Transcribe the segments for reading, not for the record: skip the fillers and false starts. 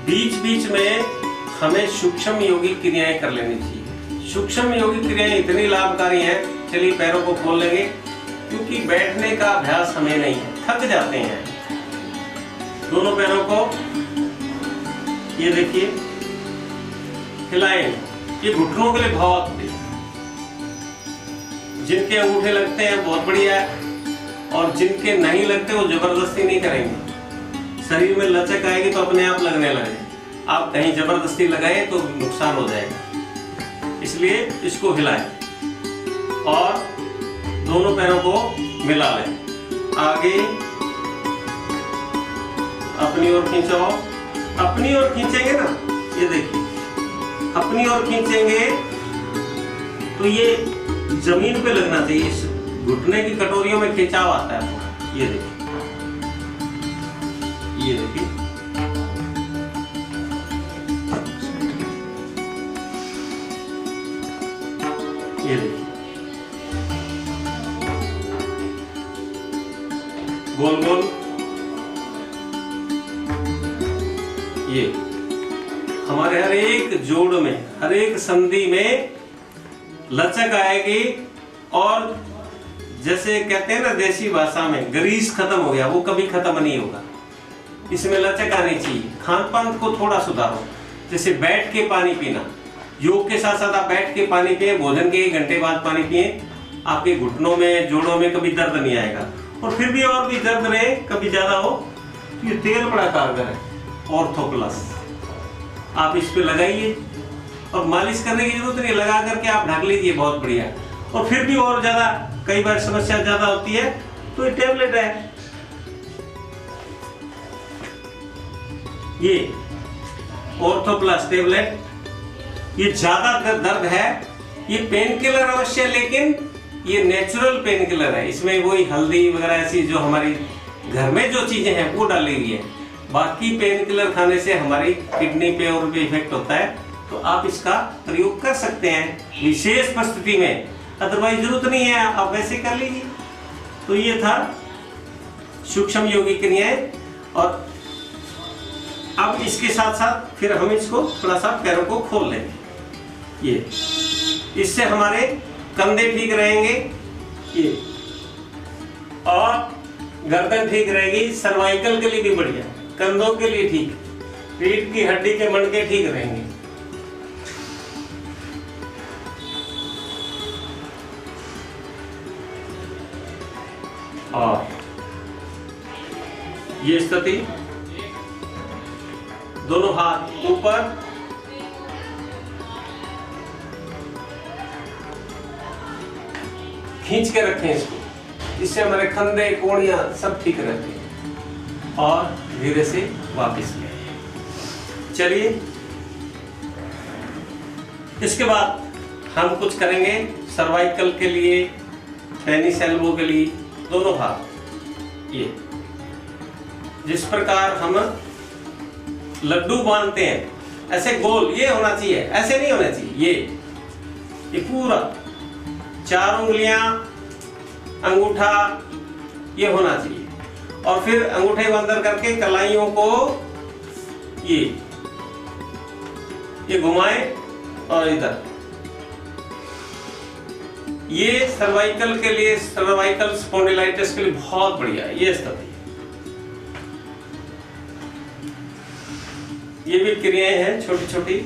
बीच बीच में हमें सूक्ष्म योगिक क्रियाएं कर लेनी चाहिए। सूक्ष्म योगिक क्रियाएं इतनी लाभकारी हैं। चलिए पैरों को खोल लेंगे, क्योंकि बैठने का अभ्यास हमें नहीं है, थक जाते हैं। दोनों पैरों को ये देखिए हिलाएं। ये घुटनों के लिए बहुत बढ़िया। जिनके अंगूठे लगते हैं बहुत बढ़िया है, और जिनके नहीं लगते वो जबरदस्ती नहीं करेंगे। शरीर में लचक आएगी तो अपने आप लगने लगे। आप कहीं जबरदस्ती लगाए तो नुकसान हो जाएगा, इसलिए इसको हिलाएं और दोनों पैरों को मिला लें। आगे अपनी ओर खींचो। अपनी ओर खींचेंगे ना, ये देखिए अपनी ओर खींचेंगे तो ये जमीन पे लगना चाहिए। इस घुटने की कटोरियों में खिंचाव आता है। ये देखिए, ये देखिए ये देखिए गोल गोल। ये हमारे हर एक जोड़ में, हर एक संधि में लचक आएगी। और जैसे कहते हैं ना देसी भाषा में, ग्रीस खत्म हो गया, वो कभी खत्म नहीं होगा। इसमें लचक आनी चाहिए। खान पान को थोड़ा सुधारो, जैसे बैठ के पानी पीना। योग के साथ साथ आप बैठ के पानी पिए, भोजन के 1 घंटे बाद पानी पिए। आपके घुटनों में, जोड़ों में कभी दर्द नहीं आएगा। और फिर भी और भी दर्द रहे, कभी ज्यादा हो, तो ये तेल बड़ा कारगर है, ऑर्थो प्लस। आप इस पे लगाइए और मालिश करने की जरूरत नहीं, लगा करके आप ढक लीजिए, बहुत बढ़िया। और फिर भी और ज्यादा, कई बार समस्या ज्यादा होती है तो ये टेबलेट है, ये ऑर्थो प्लस टेबलेट। ये ज्यादा दर्द है, ये पेन किलर अवश्य, लेकिन ये नेचुरल पेन किलर है। इसमें वही हल्दी वगैरह ऐसी जो हमारी घर में जो चीजें हैं वो डाली हुई है। बाकी पेन किलर खाने से हमारी किडनी पे और भी इफेक्ट होता है, तो आप इसका प्रयोग कर सकते हैं विशेष परिस्थिति में। अदरवाइज जरूरत नहीं है, आप वैसे कर लीजिए। तो ये था सूक्ष्म योगिक क्रियाएं। और अब इसके साथ साथ फिर हम इसको थोड़ा सा पैरों को खोल लेंगे। ये इससे हमारे कंधे ठीक रहेंगे, ये और गर्दन ठीक रहेगी। सर्वाइकल के लिए भी बढ़िया, कंधों के लिए ठीक, रीढ़ की हड्डी के मणके ठीक रहेंगे। और ये स्थिति, दोनों हाथ ऊपर, खींच के रखें इसको, इससे हमारे कंधे, कोहनियां सब ठीक रहते हैं। और धीरे से वापस ले। चलिए इसके बाद हम कुछ करेंगे सर्वाइकल के लिए, पेनिस एल्बो के लिए। दोनों हाथ ये जिस प्रकार हम लड्डू बांधते हैं, ऐसे गोल ये होना चाहिए, ऐसे नहीं होना चाहिए। ये पूरा 4 उंगलियां, अंगूठा ये होना चाहिए। और फिर अंगूठे को अंदर करके कलाइयों को ये घुमाएं और इधर। ये सर्वाइकल के लिए, सर्वाइकल स्पॉन्डिलाइटिस के लिए बहुत बढ़िया है ये स्थिति। ये भी क्रियाएं हैं छोटी छोटी,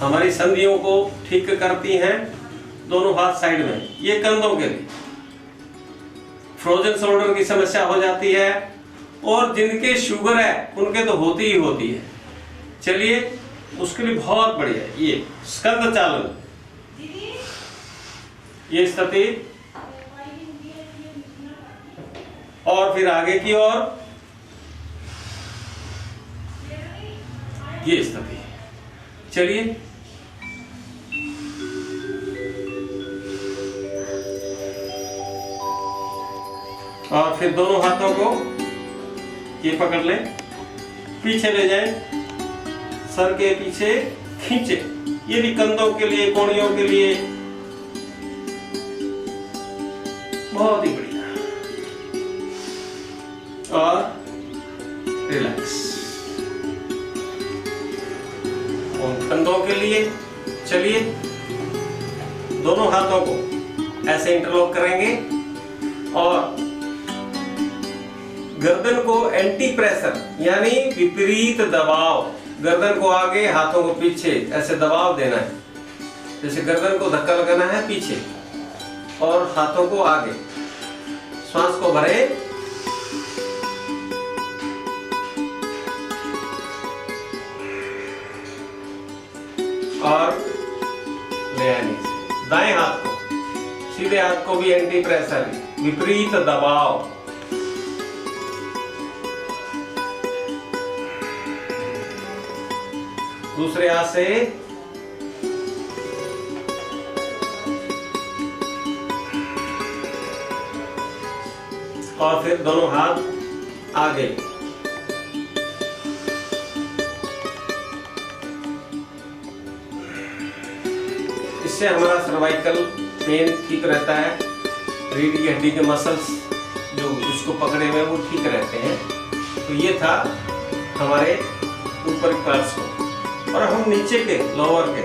हमारी संधियों को ठीक करती हैं। दोनों हाथ साइड में। ये कंधों के लिए, फ्रोजन शोल्डर की समस्या हो जाती है, और जिनके शुगर है उनके तो होती ही होती है। चलिए उसके लिए बहुत बढ़िया है ये स्कंद चालन। ये स्थिति, और फिर आगे की ओर ये स्थिति। चलिए और फिर दोनों हाथों को ये पकड़ लें, पीछे ले जाएं, सर के पीछे खींचे। ये भी कंधों के लिए, कोहनियों के लिए बहुत ही बढ़िया। और रिलैक्स। उन कंधों के लिए। चलिए दोनों हाथों को ऐसे इंटरलॉक करेंगे और गर्दन को एंटी प्रेशर यानी विपरीत दबाव, गर्दन को आगे हाथों को पीछे ऐसे दबाव देना है। जैसे गर्दन को धक्का लगाना है पीछे और हाथों को आगे। श्वास को भरे और ले आने से। दाएं हाथ को, सीधे हाथ को भी एंटी प्रेशर विपरीत दबाव। दूसरे हाथ से और फिर दोनों हाथ आगे। इससे हमारा सर्वाइकल पेन ठीक रहता है, रीढ़ की हड्डी के मसल्स जो उसको पकड़े हुए वो ठीक रहते हैं। तो ये था हमारे ऊपर के पार्ट्स को। और हम नीचे के लोअर के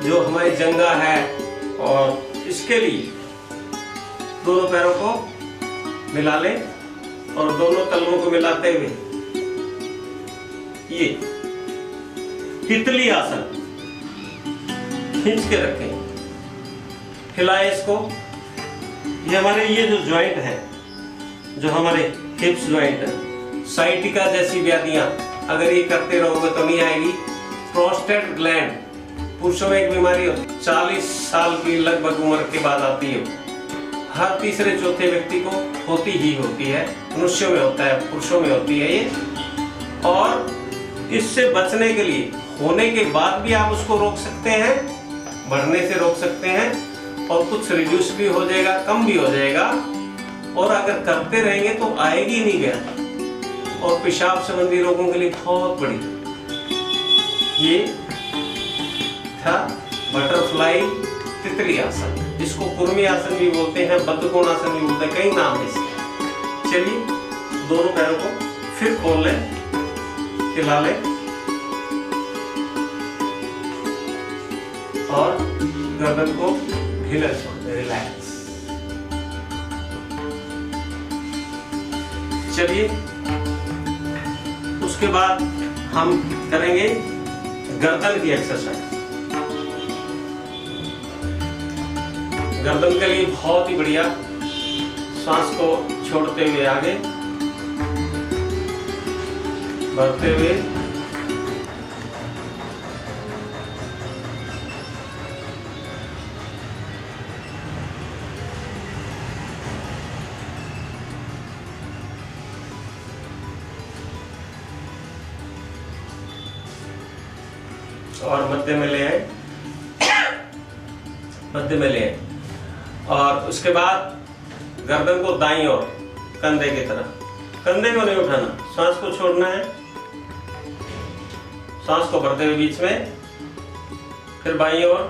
जो हमारी जंघा है और इसके लिए दोनों पैरों को मिला लें और दोनों तलवों को मिलाते हुए ये तितली आसन खींच के रखें, हिलाएं इसको। ये हमारे ये जो जॉइंट है, जो हमारे हिप्स जॉइंट है, साइटिका जैसी व्याधियां अगर ये करते रहोगे तो नहीं आएगी। प्रोस्टेट ग्लैंड पुरुषों में एक बीमारी 40 साल की लगभग उम्र के बाद आती है। हर तीसरे चौथे व्यक्ति को होती ही होती है। मनुष्यों में होता है, पुरुषों में होती है ये। और इससे बचने के लिए होने के बाद भी आप उसको रोक सकते हैं, बढ़ने से रोक सकते हैं और कुछ रिड्यूस भी हो जाएगा, कम भी हो जाएगा। और अगर करते रहेंगे तो आएगी नहीं व्याधि। और पेशाब संबंधी रोगों के लिए बहुत बड़ी ये था बटरफ्लाई तितली आसन, जिसको कुर्मी आसन भी बोलते हैं, बद्धकोण आसन भी बोलते हैं, कई नाम है इसके। चलिए दोनों पैरों को फिर खोल लें, हिला लें और गर्दन को ढीला छोड़ दें, रिलैक्स। चलिए उसके बाद हम करेंगे गर्दन की एक्सरसाइज। गर्दन के लिए बहुत ही बढ़िया, सांस को छोड़ते हुए आगे बढ़ते हुए और मध्य में ले आए, मध्य में ले आए। और उसके बाद गर्दन को दाईं ओर कंधे की तरफ, कंधे को नहीं उठाना, सांस को छोड़ना है। सांस को भरते हुए बीच में, फिर बाईं ओर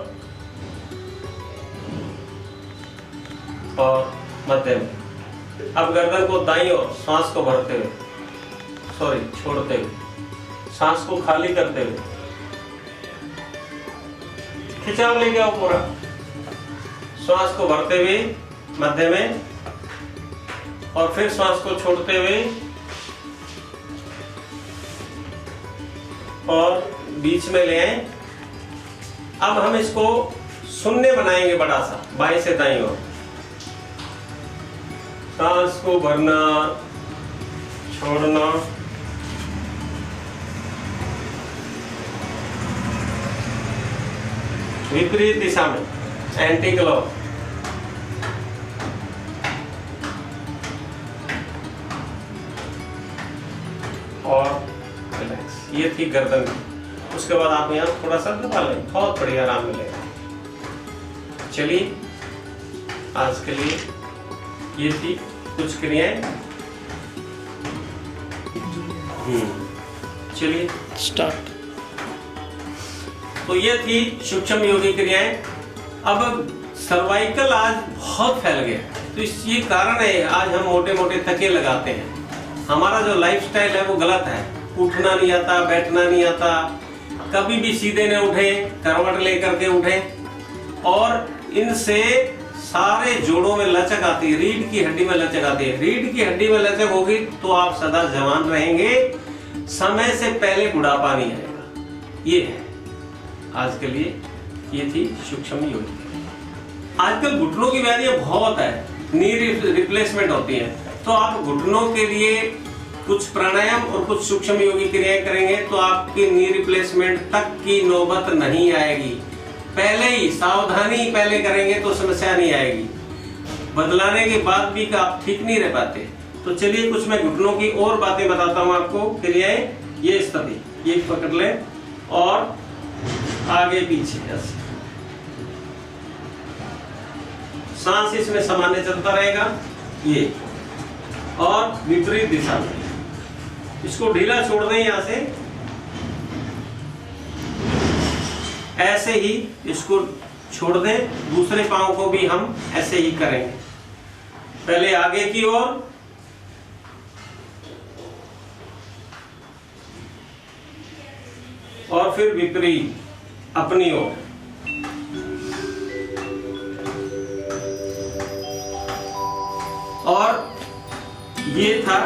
और मध्य में। अब गर्दन को दाईं ओर सांस को भरते हुए, छोड़ते हुए, सांस को खाली करते हुए खिंचाव लेके आओ पूरा। श्वास को भरते हुए मध्य में और फिर श्वास को छोड़ते हुए और बीच में ले आए। अब हम इसको शून्य बनाएंगे बड़ा सा, बाएं से दाईं ओर। सांस को भरना, छोड़ना, विपरीत दिशा में एंटी क्लॉक। और रिलैक्स। ये थी गर्दन की। उसके बाद आप यहाँ थोड़ा सा दबा लें, बहुत बढ़िया आराम मिलेगा। चलिए आज के लिए ये थी कुछ क्रियाएं। चलिए स्टार्ट। तो ये थी सूक्ष्म योगी क्रियाएं। अब सर्वाइकल आज बहुत फैल गया, तो इस ये कारण है आज हम मोटे मोटे थके लगाते हैं। हमारा जो लाइफस्टाइल है वो गलत है। उठना नहीं आता, बैठना नहीं आता, कभी भी सीधे न उठे, करवट लेकर के उठे, और इनसे सारे जोड़ों में लचक आती है, रीढ़ की हड्डी में लचक आती है। रीढ़ की हड्डी में लचक होगी तो आप सदा जवान रहेंगे, समय से पहले बुढ़ापा नहीं आएगा। ये है आज के लिए, ये थी सूक्ष्म योग। आजकल घुटनों की व्याधियां बहुत है, नी रिप्लेसमेंट होती है, तो आप घुटनों के लिए कुछ प्राणायाम और कुछ सूक्ष्म योगी क्रियाएं करेंगे तो आपकी नी रिप्लेसमेंट तक की नौबत नहीं आएगी। पहले ही सावधानी पहले करेंगे तो समस्या नहीं आएगी, बदलाने के बाद भी आप ठीक नहीं रह पाते। तो चलिए कुछ मैं घुटनों की और बातें बताता हूं आपको, क्रियाएं। ये स्थिति, ये पकड़ ले और आगे पीछे ऐसे, सांस इसमें सामान्य चलता रहेगा, ये, और विपरीत दिशा में इसको ढीला छोड़ दें, यहां से ऐसे ही इसको छोड़ दें। दूसरे पांव को भी हम ऐसे ही करेंगे, पहले आगे की ओर और फिर विपरीत अपनी ओर। और ये था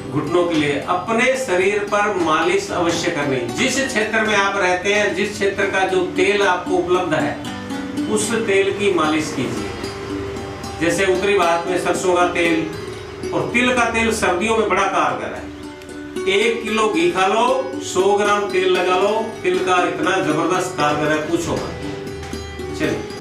घुटनों के लिए। अपने शरीर पर मालिश अवश्य करनी। जिस क्षेत्र में आप रहते हैं, जिस क्षेत्र का जो तेल आपको उपलब्ध है, उस तेल की मालिश कीजिए। जैसे उत्तरी भारत में सरसों का तेल और तिल का तेल सर्दियों में बड़ा कारगर है। 1 किलो घी खा लो, 100 ग्राम तेल लगा लो, तिल का इतना जबरदस्त कारगर है, पूछो मत। चलिए।